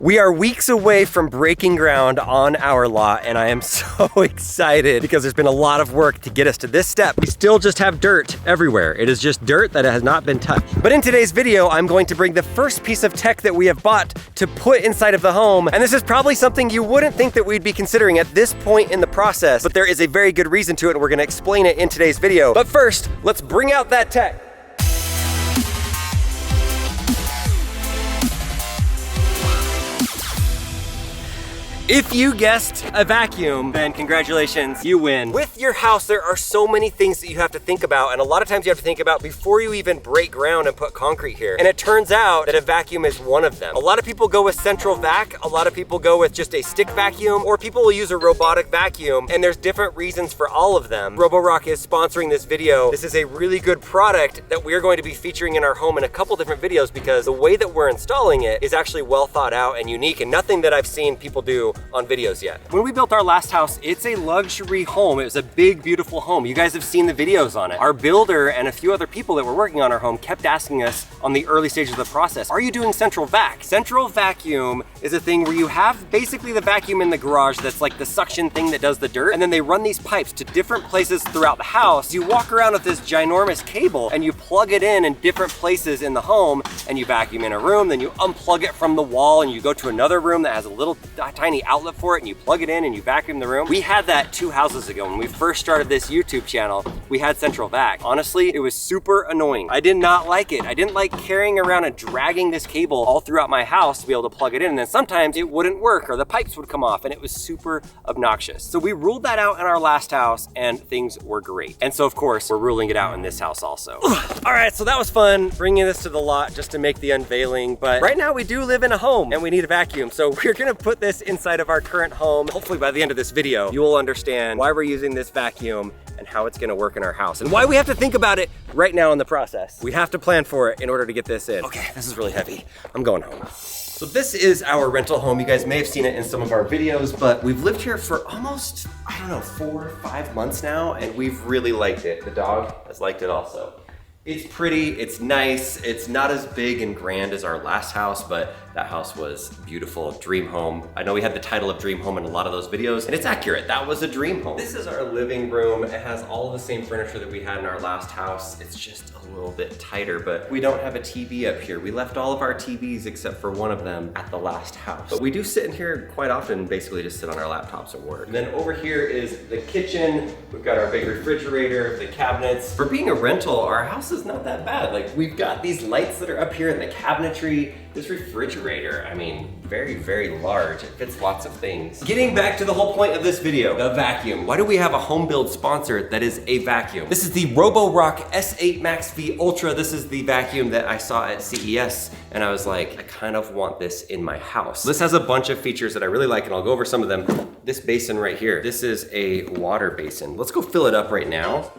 We are weeks away from breaking ground on our lot, and I am so excited because there's been a lot of work to get us to this step. We still just have dirt everywhere. It is just dirt that has not been touched. But in today's video, I'm going to bring the first piece of tech that we have bought to put inside of the home. And this is probably something you wouldn't think that we'd be considering at this point in the process, but there is a very good reason to it, and we're gonna explain it in today's video. But first, let's bring out that tech. If you guessed a vacuum, then congratulations, you win. With your house, there are so many things that you have to think about, and a lot of times you have to think about before you even break ground and put concrete here. And it turns out that a vacuum is one of them. A lot of people go with central vac, a lot of people go with just a stick vacuum, or people will use a robotic vacuum, and there's different reasons for all of them. Roborock is sponsoring this video. This is a really good product that we're going to be featuring in our home in a couple different videos because the way that we're installing it is actually well thought out and unique, and nothing that I've seen people do on videos yet. When we built our last house, it's a luxury home. It was a big, beautiful home. You guys have seen the videos on it. Our builder and a few other people that were working on our home kept asking us on the early stages of the process, are you doing central vac? Central vacuum is a thing where you have basically the vacuum in the garage that's like the suction thing that does the dirt, and then they run these pipes to different places throughout the house. You walk around with this ginormous cable and you plug it in different places in the home, and you vacuum in a room, then you unplug it from the wall and you go to another room that has a little tiny outlet for it, and you plug it in and you vacuum the room. We had that 2 houses ago when we first started this YouTube channel. We had central vac. Honestly, it was super annoying. I did not like it. I didn't like carrying around and dragging this cable all throughout my house to be able to plug it in, and then sometimes it wouldn't work or the pipes would come off, and it was super obnoxious. So we ruled that out in our last house and things were great. And so of course, we're ruling it out in this house also. All right, so that was fun bringing this to the lot just to make the unveiling, but right now we do live in a home and we need a vacuum. So we're gonna put this inside of our current home. Hopefully by the end of this video, you will understand why we're using this vacuum and how it's gonna work in our house and why we have to think about it right now in the process. We have to plan for it in order to get this in. Okay, this is really heavy. I'm going home. So this is our rental home. You guys may have seen it in some of our videos, but we've lived here for almost, I don't know, 4 or 5 months now, and we've really liked it. The dog has liked it also. It's pretty, it's nice, it's not as big and grand as our last house, but that house was beautiful, dream home. I know we had the title of dream home in a lot of those videos, and it's accurate, that was a dream home. This is our living room. It has all of the same furniture that we had in our last house. It's just a little bit tighter, but we don't have a TV up here. We left all of our TVs except for one of them at the last house. But we do sit in here quite often, basically just sit on our laptops and work. And then over here is the kitchen. We've got our big refrigerator, the cabinets. For being a rental, our house is not that bad. Like, we've got these lights that are up here in the cabinetry. This refrigerator, I mean, very, very large. It fits lots of things. Getting back to the whole point of this video, the vacuum. Why do we have a home build sponsor that is a vacuum? This is the Roborock S8 MaxV Ultra. This is the vacuum that I saw at CES, and I was like, I kind of want this in my house. This has a bunch of features that I really like, and I'll go over some of them. This basin right here, this is a water basin. Let's go fill it up right now.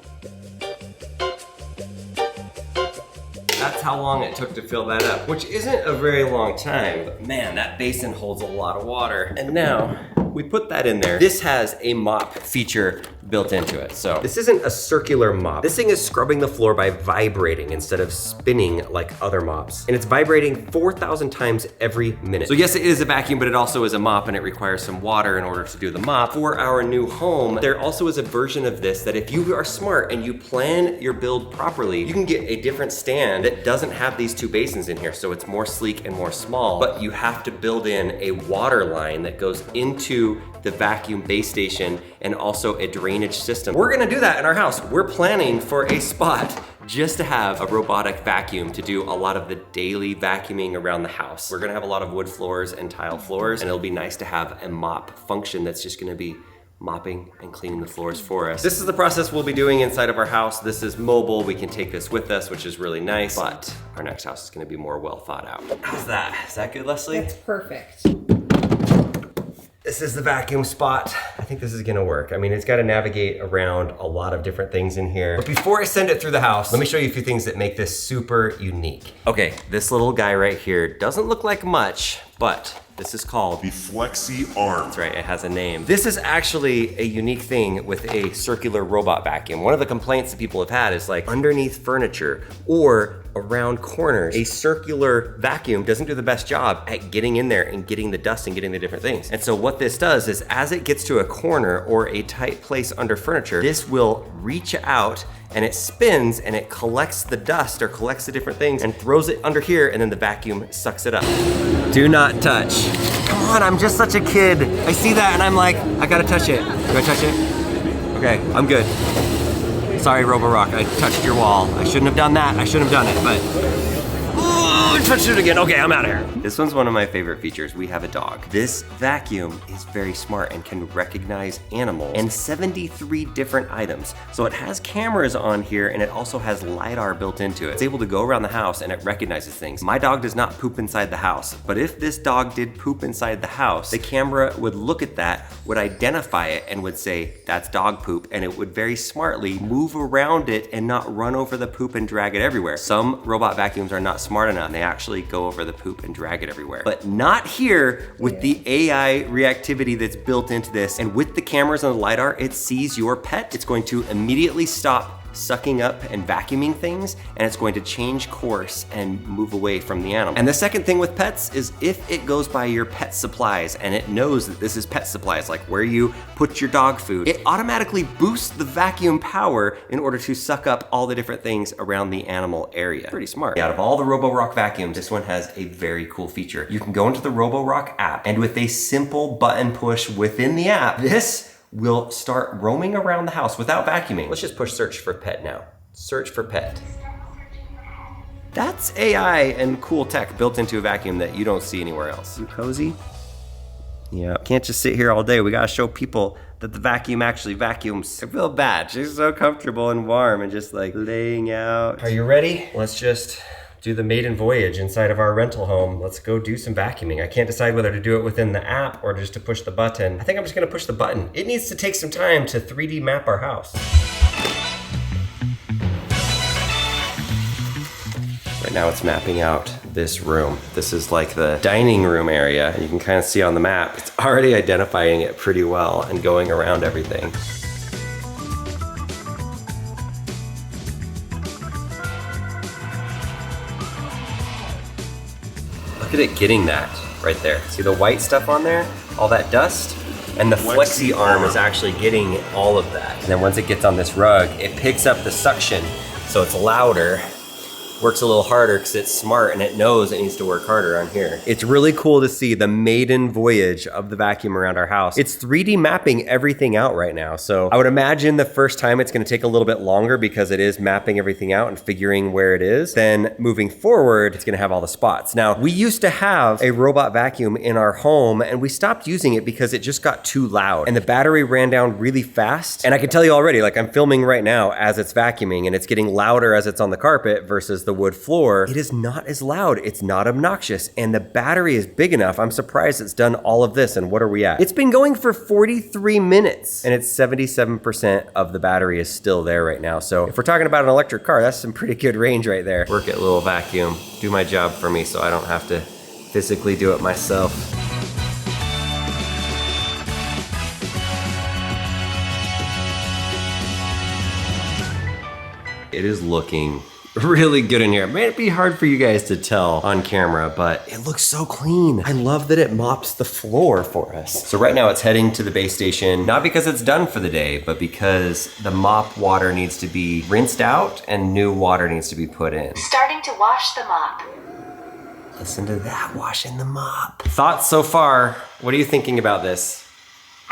That's how long it took to fill that up, which isn't a very long time, but man, that basin holds a lot of water. And now, we put that in there. This has a mop feature built into it. So this isn't a circular mop. This thing is scrubbing the floor by vibrating instead of spinning like other mops. And it's vibrating 4,000 times every minute. So yes, it is a vacuum, but it also is a mop, and it requires some water in order to do the mop. For our new home, there also is a version of this that if you are smart and you plan your build properly, you can get a different stand that doesn't have these 2 basins in here. So it's more sleek and more small, but you have to build in a water line that goes into the vacuum base station and also a drainage system. We're gonna do that in our house. We're planning for a spot just to have a robotic vacuum to do a lot of the daily vacuuming around the house. We're gonna have a lot of wood floors and tile floors, and it'll be nice to have a mop function that's just gonna be mopping and cleaning the floors for us. This is the process we'll be doing inside of our house. This is mobile. We can take this with us, which is really nice, but our next house is gonna be more well thought out. How's that? Is that good, Leslie? That's perfect. This is the vacuum spot. I think this is gonna work. I mean, it's gotta navigate around a lot of different things in here. But before I send it through the house, let me show you a few things that make this super unique. Okay, this little guy right here doesn't look like much, but This is called the flexi arm. That's right, it has a name. This is actually a unique thing with a circular robot vacuum. One of the complaints that people have had is like underneath furniture or around corners, a circular vacuum doesn't do the best job at getting in there and getting the dust and getting the different things. And so what this does is as it gets to a corner or a tight place under furniture, this will reach out and it spins and it collects the dust or collects the different things and throws it under here, and then the vacuum sucks it up. Do not touch. Come on, I'm just such a kid. I see that and I'm like, I gotta touch it. Do I touch it? Okay, I'm good. Sorry, Roborock, I touched your wall. I shouldn't have done that. I shouldn't have done it, but I touched it again. Okay, I'm out of here. This one's one of my favorite features. We have a dog. This vacuum is very smart and can recognize animals and 73 different items. So it has cameras on here and it also has LiDAR built into it. It's able to go around the house and it recognizes things. My dog does not poop inside the house, but if this dog did poop inside the house, the camera would look at that, would identify it and would say, that's dog poop, and it would very smartly move around it and not run over the poop and drag it everywhere. Some robot vacuums are not smart enough and they actually go over the poop and drag it everywhere. But not here with the AI reactivity that's built into this. And with the cameras and the LiDAR, it sees your pet. It's going to immediately stop sucking up and vacuuming things, and it's going to change course and move away from the animal. And the second thing with pets is if it goes by your pet supplies and it knows that this is pet supplies, like where you put your dog food, it automatically boosts the vacuum power in order to suck up all the different things around the animal area. Pretty smart. Out of all the Roborock vacuums, this one has a very cool feature. You can go into the Roborock app, and with a simple button push within the app, this will start roaming around the house without vacuuming. Let's just push search for pet now. Search for pet. That's AI and cool tech built into a vacuum that you don't see anywhere else. You cozy? Yeah, can't just sit here all day. We gotta show people that the vacuum actually vacuums. I feel bad. She's so comfortable and warm and just like laying out. Are you ready? Let's just do the maiden voyage inside of our rental home. Let's go do some vacuuming. I can't decide whether to do it within the app or just to push the button. I think I'm just gonna push the button. It needs to take some time to 3D map our house. Right now it's mapping out this room. This is like the dining room area. You can kind of see on the map, it's already identifying it pretty well and going around everything. Look at it getting that right there. See the white stuff on there? All that dust? And the flexi arm is actually getting all of that. And then once it gets on this rug, it picks up the suction, so it's louder. Works a little harder because it's smart and it knows it needs to work harder on here. It's really cool to see the maiden voyage of the vacuum around our house. It's 3D mapping everything out right now. So I would imagine the first time it's gonna take a little bit longer because it is mapping everything out and figuring where it is. Then moving forward, it's gonna have all the spots. Now, we used to have a robot vacuum in our home and we stopped using it because it just got too loud and the battery ran down really fast. And I can tell you already, like I'm filming right now as it's vacuuming and it's getting louder as it's on the carpet versus the wood floor. It is not as loud, it's not obnoxious, and the battery is big enough. I'm surprised it's done all of this, and what are we at? It's been going for 43 minutes, and it's 77% of the battery is still there right now. So if we're talking about an electric car, that's some pretty good range right there. Work it, little vacuum. Do my job for me so I don't have to physically do it myself. It is looking really good in here. It may be hard for you guys to tell on camera, but it looks so clean. I love that it mops the floor for us. So right now it's heading to the base station, not because it's done for the day, but because the mop water needs to be rinsed out and new water needs to be put in. Starting to wash the mop. Listen to that, washing the mop. Thoughts so far? What are you thinking about this?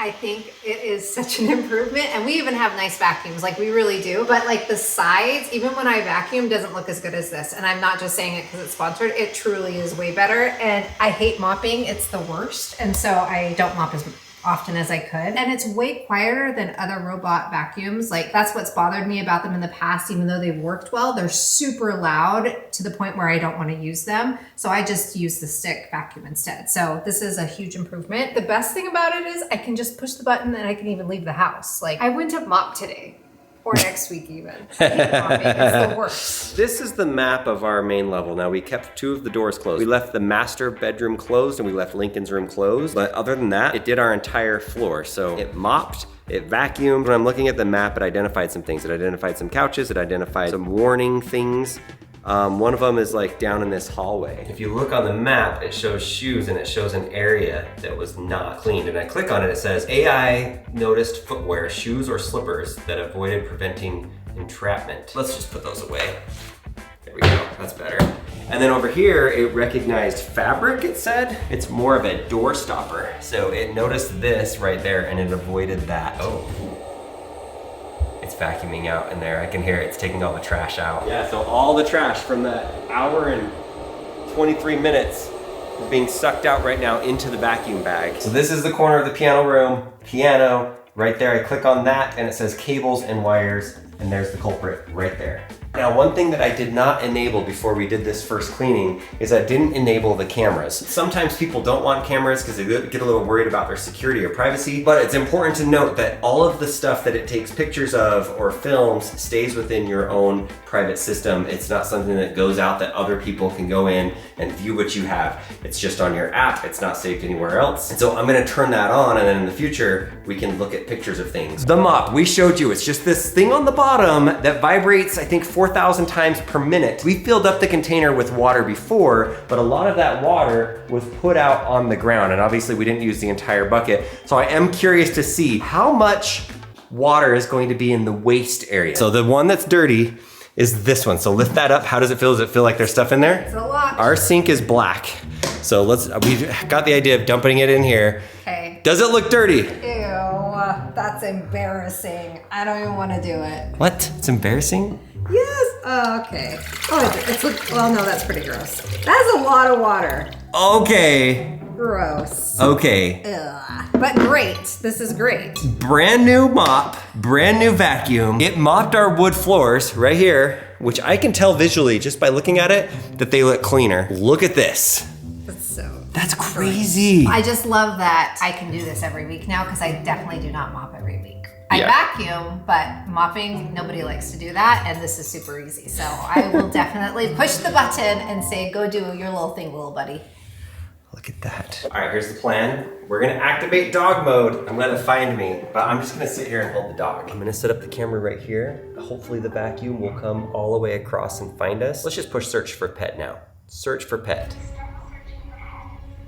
I think it is such an improvement, and we even have nice vacuums, like we really do, but like the sides, even when I vacuum, doesn't look as good as this. And I'm not just saying it because it's sponsored, it truly is way better. And I hate mopping, it's the worst. And so I don't mop as often as I could. And it's way quieter than other robot vacuums. Like that's what's bothered me about them in the past, even though they've worked well, they're super loud to the point where I don't want to use them. So I just use the stick vacuum instead. So this is a huge improvement. The best thing about it is I can just push the button and I can even leave the house. Like I went to mop today Or next week even. I hate mopping, it's the worst. This is the map of our main level. Now we kept 2 of the doors closed. We left the master bedroom closed and we left Lincoln's room closed. But other than that, it did our entire floor. So it mopped, it vacuumed. When I'm looking at the map, it identified some things. It identified some couches, it identified some warning things. One of them is like down in this hallway. If you look on the map, it shows shoes and it shows an area that was not cleaned. And I click on it, it says AI noticed footwear, shoes or slippers that avoided preventing entrapment. Let's just put those away. There we go, that's better. And then over here, it recognized fabric, it said. It's more of a door stopper. So it noticed this right there and it avoided that. Oh. It's vacuuming out in there. I can hear it. It's taking all the trash out. Yeah, so all the trash from that hour and 23 minutes is being sucked out right now into the vacuum bag. So this is the corner of the piano room. Piano, right there. I click on that and it says cables and wires, and there's the culprit right there. Now, one thing that I did not enable before we did this first cleaning is I didn't enable the cameras. Sometimes people don't want cameras because they get a little worried about their security or privacy, but it's important to note that all of the stuff that it takes pictures of or films stays within your own private system. It's not something that goes out that other people can go in and view what you have. It's just on your app. It's not saved anywhere else. And so I'm gonna turn that on, and then in the future, we can look at pictures of things. The mop, we showed you, it's just this thing on the bottom that vibrates, I think, 4,000 times per minute. We filled up the container with water before, but a lot of that water was put out on the ground, and obviously we didn't use the entire bucket. So I am curious to see how much water is going to be in the waste area. So the one that's dirty is this one. So lift that up. How does it feel? Does it feel like there's stuff in there? It's a lot. Our sink is black. So we got the idea of dumping it in here. Okay. Does it look dirty? Ew, that's embarrassing. I don't even want to do it. What? It's embarrassing? Yes. Oh, okay. Oh, well, no, that's pretty gross. That's a lot of water. Okay. Gross. Okay. Ugh. But great. This is great. Brand new mop, brand new vacuum. It mopped our wood floors right here, which I can tell visually just by looking at it that they look cleaner. Look at this. That's crazy. I just love that I can do this every week now because I definitely do not mop every week. I vacuum, but mopping, nobody likes to do that, and this is super easy. So I will definitely push the button and say, go do your little thing, little buddy. Look at that. All right, here's the plan. We're gonna activate dog mode. I'm gonna find me, but I'm just gonna sit here and hold the dog. I'm gonna set up the camera right here. Hopefully the vacuum will come all the way across and find us. Let's just push search for pet now. Search for pet.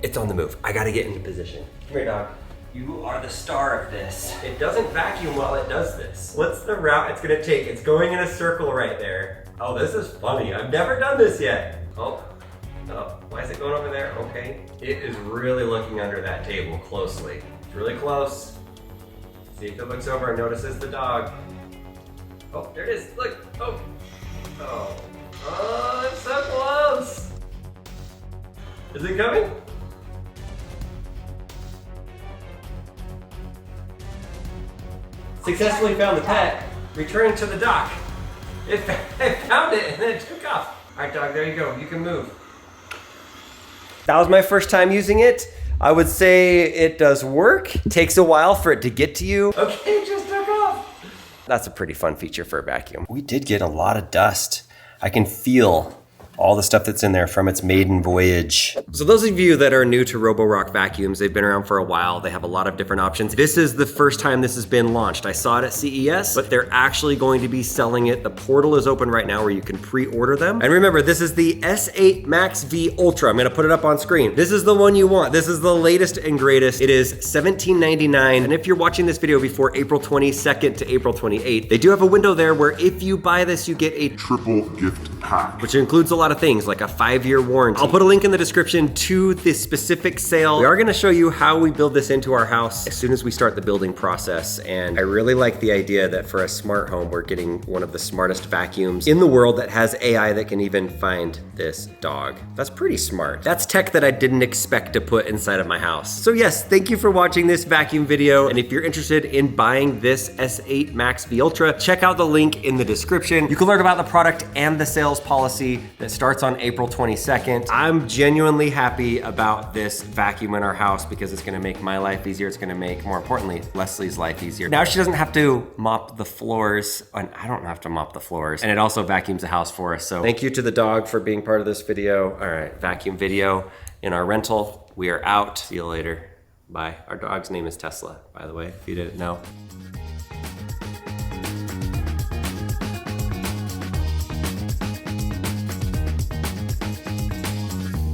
It's on the move. I gotta get into position. Come here, dog. You are the star of this. It doesn't vacuum while it does this. What's the route it's gonna take? It's going in a circle right there. Oh, this is funny. I've never done this yet. Oh, why is it going over there? Okay. It is really looking under that table closely. It's really close. See if it looks over and notices the dog. Oh, there it is. Look. Oh, it's so close. Is it coming? Successfully found the pet, returning to the dock. It found it and then it took off. All right, dog, there you go. You can move. That was my first time using it. I would say it does work. It takes a while for it to get to you. Okay, it just took off. That's a pretty fun feature for a vacuum. We did get a lot of dust. I can feel all the stuff that's in there from its maiden voyage. So those of you that are new to Roborock vacuums, they've been around for a while. They have a lot of different options. This is the first time this has been launched. I saw it at CES, but they're actually going to be selling it. The portal is open right now where you can pre-order them. And remember, this is the S8 MaxV Ultra. I'm gonna put it up on screen. This is the one you want. This is the latest and greatest. It is $17.99. And if you're watching this video before April 22nd to April 28th, they do have a window there where if you buy this, you get a triple gift pack, which includes a lot of things like a 5-year warranty. I'll put a link in the description to this specific sale. We are gonna show you how we build this into our house as soon as we start the building process. And I really like the idea that for a smart home, we're getting one of the smartest vacuums in the world that has AI that can even find this dog. That's pretty smart. That's tech that I didn't expect to put inside of my house. So yes, thank you for watching this vacuum video. And if you're interested in buying this S8 MaxV Ultra, check out the link in the description. You can learn about the product and the sale sales policy that starts on April 22nd. I'm genuinely happy about this vacuum in our house because it's gonna make my life easier. It's gonna make, more importantly, Leslie's life easier. Now she doesn't have to mop the floors, and I don't have to mop the floors. And it also vacuums the house for us. So thank you to the dog for being part of this video. All right, vacuum video in our rental. We are out. See you later. Bye. Our dog's name is Tesla, by the way, if you didn't know.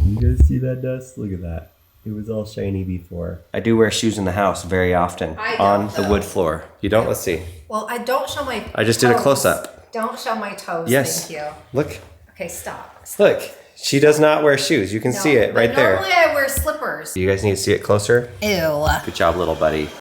You guys see that dust? Look at that. It was all shiny before. I do wear shoes in the house very often on the wood floor. You don't? Let's see. Well, I don't show my I just did a close-up. Don't show my toes, Yes. thank you. Look. Okay, stop. Look. She does not wear shoes. You can see it right there. Normally I wear slippers. You guys need to see it closer? Ew. Good job, little buddy.